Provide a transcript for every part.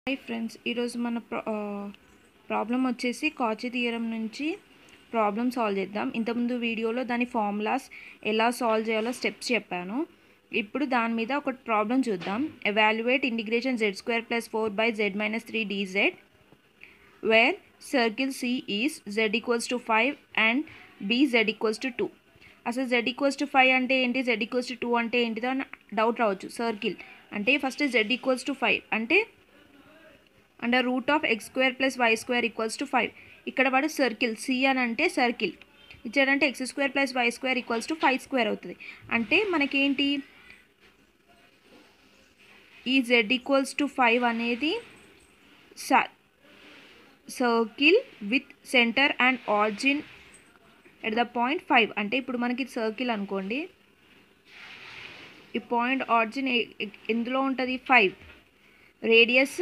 Hi friends, ఈరోజు మన problem వచ్చేసి కాచీ థియరం నుంచి ప్రాబ్లం సాల్వ్ చేద్దాం. ఇంతకుముందు వీడియోలో దాని ఫార్ములాస్ ఎలా సాల్వ్ చేయాలో స్టెప్స్ చెప్పాను. ఇప్పుడు దాని మీద ఒక ప్రాబ్లం చూద్దాం. Evaluate integration z² + 4/z - 3 dz where circle C is z = 5 and b z = 2. అసలు z = 5 అంటే ఏంటి, z = 2 అంటే ఏంటిదో అని డౌట్ రావచ్చు. సర్కిల్ అంటే ఫస్ట్ z = 5 అంటే √(x² + y² = 5. ఇక్కడ వాడు సర్కిల్ C అని అంటే సర్కిల్ ఇచ్చాడంటే x² + y² = 5² అవుతుంది. అంటే మనకేంటి, ఈ z = 5 అనేది circle with centre and origin at the point 5. అంటే ఇప్పుడు మనకి సర్కిల్ అనుకోండి, ఈ పాయింట్ ఆరిజిన్ ఎందులో ఉంటుంది, 5. రేడియస్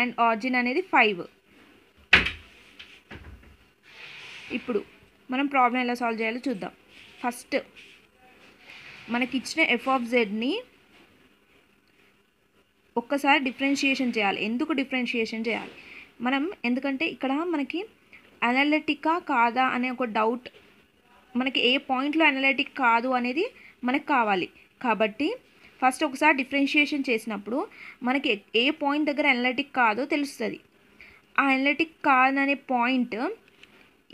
అండ్ ఆరిజిన్ అనేది 5. ఇప్పుడు మనం ప్రాబ్లం ఎలా సాల్వ్ చేయాలో చూద్దాం. ఫస్ట్ మనకి ఇచ్చిన f(z)ని ఒక్కసారి డిఫరెన్షియేషన్ చేయాలి. ఎందుకు డిఫరెన్షియేషన్ చేయాలి మనం, ఎందుకంటే ఇక్కడ మనకి అనలిటికా కాదా అనే ఒక డౌట్, మనకి ఏ పాయింట్లో అనలిటిక్ కాదు అనేది మనకు కావాలి. కాబట్టి ఫస్ట్ ఒకసారి డిఫరెన్షియేషన్ చేసినప్పుడు మనకి ఏ పాయింట్ దగ్గర అనలిటిక్ కాదో తెలుస్తుంది. ఆ అనలిటిక్ కాదనే పాయింట్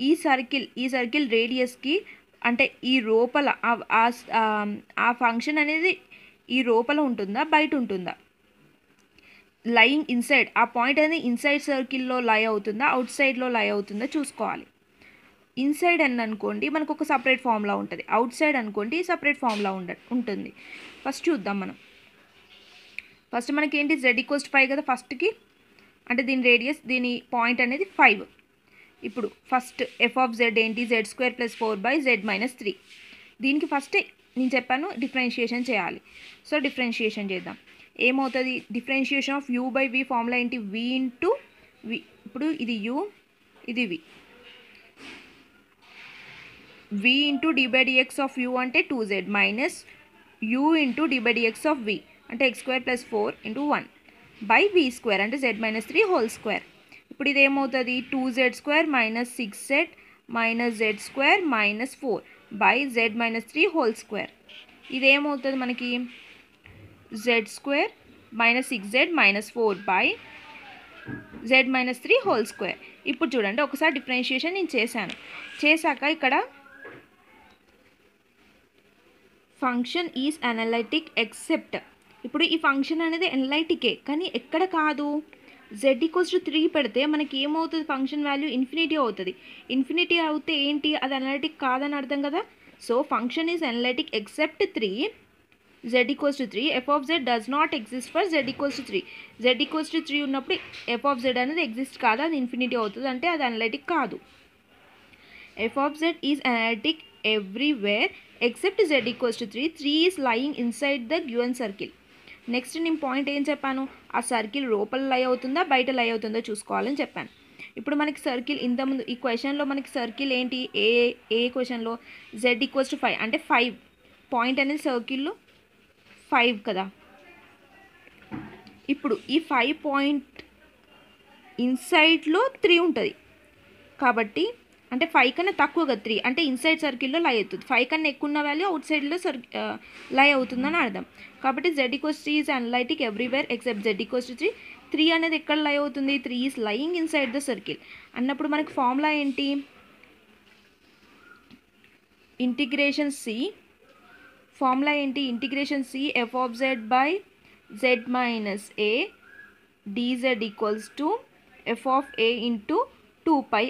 ఈ సర్కిల్ రేడియస్కి, అంటే ఈ లోపల ఆ ఫంక్షన్ అనేది ఈ లోపల ఉంటుందా బయట ఉంటుందా, లయింగ్ ఇన్సైడ్, ఆ పాయింట్ అనేది ఇన్సైడ్ సర్కిల్లో లై అవుతుందా అవుట్ సైడ్లో లై అవుతుందా చూసుకోవాలి. ఇన్సైడ్ అని అనుకోండి మనకు ఒక సపరేట్ ఫార్ములా ఉంటుంది, అవుట్ సైడ్ అనుకోండి సపరేట్ ఫార్ములా ఉంటుంది. ఫస్ట్ చూద్దాం మనం. ఫస్ట్ మనకి ఏంటి, z = 5 కదా ఫస్ట్కి, అంటే దీని రేడియస్, దీని పాయింట్ అనేది 5. ఇప్పుడు ఫస్ట్ f(z) ఏంటి, z² + 4/z - 3. దీనికి ఫస్ట్ నేను చెప్పాను డిఫరెన్షియేషన్ చేయాలి. సో డిఫరెన్షియేషన్ చేద్దాం. ఏమవుతుంది, డిఫరెన్షియేషన్ ఆఫ్ u/v ఫార్ములా ఏంటి, v × v. ఇప్పుడు ఇది u, ఇది v. v × d/dx of u అంటే 2z minus u × d/dx of v అంటే x² + 4 × 1/v² అంటే z - 3 హోల్ స్క్వేర్. ఇప్పుడు ఇది ఏమవుతుంది, 2z² - 6z - z² - 4/z - 3 whole square. ఇదేమవుతుంది మనకి, z² - 6z - 4/z - 3 whole square. ఇప్పుడు చూడండి, ఒకసారి డిఫరెన్షియేషన్ నేను చేశాక ఇక్కడ ఫంక్షన్ ఈజ్ అనలైటిక్ ఎక్సెప్ట్, ఇప్పుడు ఈ ఫంక్షన్ అనేది అనలైటికే కానీ ఎక్కడ కాదు, z = 3 పెడితే మనకి ఏమవుతుంది, ఫంక్షన్ వాల్యూ ఇన్ఫినిటీ అవుతుంది. ఇన్ఫినిటీ అవుతే ఏంటి, అది అనలైటిక్ కాదని అర్థం కదా. So function is analytic except 3, z = 3. f(z) does not exist for z = 3. z = 3 ఉన్నప్పుడు f(z) అనేది ఎగ్జిస్ట్ కాదు, అది ఇన్ఫినిటీ అవుతుంది, అంటే అది అనలైటిక్ కాదు. f(z) is analytic everywhere except z = 3. 3 is lying inside the given circle. Next నేను పాయింట్ ఏం చెప్పాను, ఆ సర్కిల్ లోపల లై అవుతుందా బయట లై అవుతుందో చూసుకోవాలని చెప్పాను. ఇప్పుడు మనకి సర్కిల్ ఇంతకుముందు ఈ క్వశ్చన్లో మనకి సర్కిల్ ఏంటి, ఏ క్వశ్చన్లో z = 5 అంటే 5 పాయింట్ అనేది సర్కిల్లో 5 కదా. ఇప్పుడు ఈ 5 పాయింట్ ఇన్సైడ్లో 3 ఉంటుంది కాబట్టి, అంటే 5 కన్నా తక్కువగా 3 అంటే ఇన్సైడ్ సర్కిల్లో లై అవుతుంది. 5 కన్నా ఎక్కువ ఉన్న వాల్యూ అవుట్ సైడ్లో లై అవుతుందని అర్థం. కాబట్టి z = 3 is analytic everywhere except z = 3. 3 అనేది ఎక్కడ లై అవుతుంది, 3 is lying inside the circle అన్నప్పుడు మనకి ఫార్ములా ఏంటి, ఇంటిగ్రేషన్ C. ఫార్ములా ఏంటి, integration C f(z/z - a dz = f(a) × 2πi.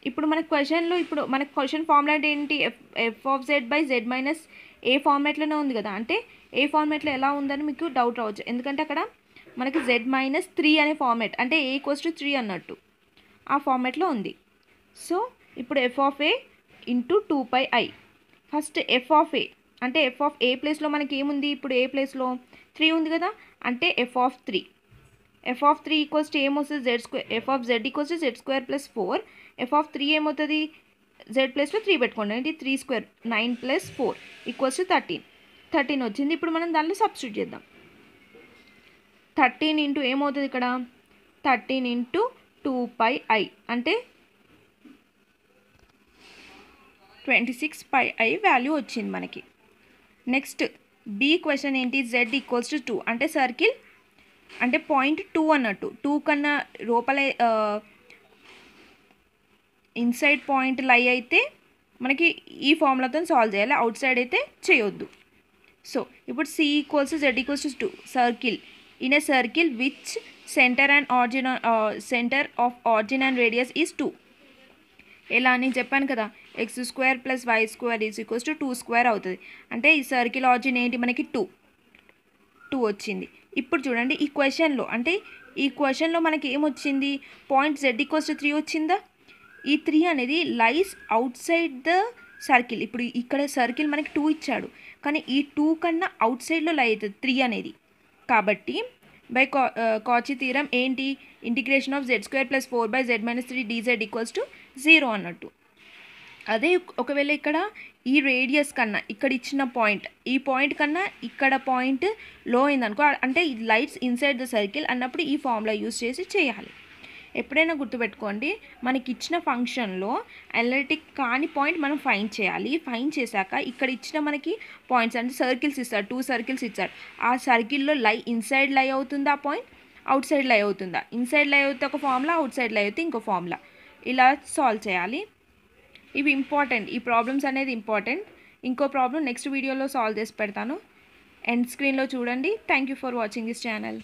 ఇప్పుడు మన క్వశ్చన్లో, ఇప్పుడు మన క్వశ్చన్ ఫార్ములా ఏంటి, f(z/z - a ఫార్మాట్లోనే ఉంది కదా. అంటే ఏ ఫార్మాట్లో ఎలా ఉందని మీకు డౌట్ రావచ్చు, ఎందుకంటే అక్కడ మనకి z - 3 అనే ఫార్మాట్, అంటే a = 3 అన్నట్టు ఆ ఫార్మాట్లో ఉంది. సో ఇప్పుడు f(a) × 2πi. ఫస్ట్ f(a) అంటే f(a) ప్లేస్లో మనకి ఏముంది, ఇప్పుడు ఏ ప్లేస్లో 3 ఉంది కదా, అంటే f(3). f(3) ఏమొస్తుంది, f(z) = z² + 4. f(3) ఏమవుతుంది, z ప్లేస్లో 3 పెట్టుకోండి, అంటే 3² 9 + 4 = 13 వచ్చింది. ఇప్పుడు మనం దానిలో సబ్స్టిట్యూట్ చేద్దాం. 13 ఇంటూ ఏమవుతుంది ఇక్కడ 13 ఇంటూ 2πi అంటే 26πi వాల్యూ వచ్చింది మనకి. నెక్స్ట్ బి క్వశ్చన్ ఏంటి, z ఈక్వల్స్ టు 2 అంటే సర్కిల్ అంటే పాయింట్ 2 అన్నట్టు, 2 కన్నా లోపల ఇన్సైడ్ పాయింట్ లై అయితే మనకి ఈ ఫార్ములాతో సాల్వ్ చేయాలి, అవుట్ సైడ్ అయితే చేయొద్దు. సో ఇప్పుడు C equals z equals to 2 circle in a circle which centre of origin and radius is 2. ఎలా నేను చెప్పాను కదా, x² + y² = 2² అవుతుంది. అంటే ఈ సర్కిల్ ఆరిజిన్ ఏంటి మనకి 2 వచ్చింది. ఇప్పుడు చూడండి ఈ క్వశ్చన్లో, అంటే ఈ క్వశ్చన్లో మనకి ఏమొచ్చింది, పాయింట్ z ఈక్వల్స్ టు 3 వచ్చిందా. ఈ 3 అనేది లైస్ అవుట్ సైడ్ ద సర్కిల్. ఇప్పుడు ఇక్కడ సర్కిల్ మనకి 2 ఇచ్చాడు, కానీ ఈ 2 కన్నా అవుట్ సైడ్లో లై అవుతుంది 3 అనేది. కాబట్టి బై కాచి థీరం ఏంటి, integration of z² + 4/z - 3 dz = 0 అన్నట్టు. అదే ఒకవేళ ఇక్కడ ఈ రేడియస్ కన్నా ఇక్కడ ఇచ్చిన పాయింట్, ఈ పాయింట్ కన్నా ఇక్కడ పాయింట్ లో అయిందనుకో, అంటే ఈ లైట్స్ ఇన్సైడ్ ద సర్కిల్ అన్నప్పుడు ఈ ఫార్ములా యూస్ చేసి చేయాలి. ఎప్పుడైనా గుర్తుపెట్టుకోండి, మనకి ఇచ్చిన ఫంక్షన్లో అనలిటిక్ కాని పాయింట్ మనం ఫైండ్ చేయాలి. ఫైండ్ చేశాక ఇక్కడ ఇచ్చిన మనకి పాయింట్స్ అంటే సర్కిల్స్ ఇస్తాడు, 2 సర్కిల్స్ ఇచ్చాడు. ఆ సర్కిల్లో లై ఇన్సైడ్ లై అవుతుందా, పాయింట్ అవుట్ సైడ్ లై అవుతుందా. ఇన్సైడ్ లై అవుతే ఒక ఫార్ములా, అవుట్ సైడ్ లై అయితే ఇంకో ఫార్ములా, ఇలా సాల్వ్ చేయాలి. ఇవి ఇంపార్టెంట్, ఈ ప్రాబ్లమ్స్ అనేది ఇంపార్టెంట్. ఇంకో ప్రాబ్లం నెక్స్ట్ వీడియోలో సాల్వ్ చేసి పెడతాను, ఎండ్ స్క్రీన్లో చూడండి. Thank you for watching this channel.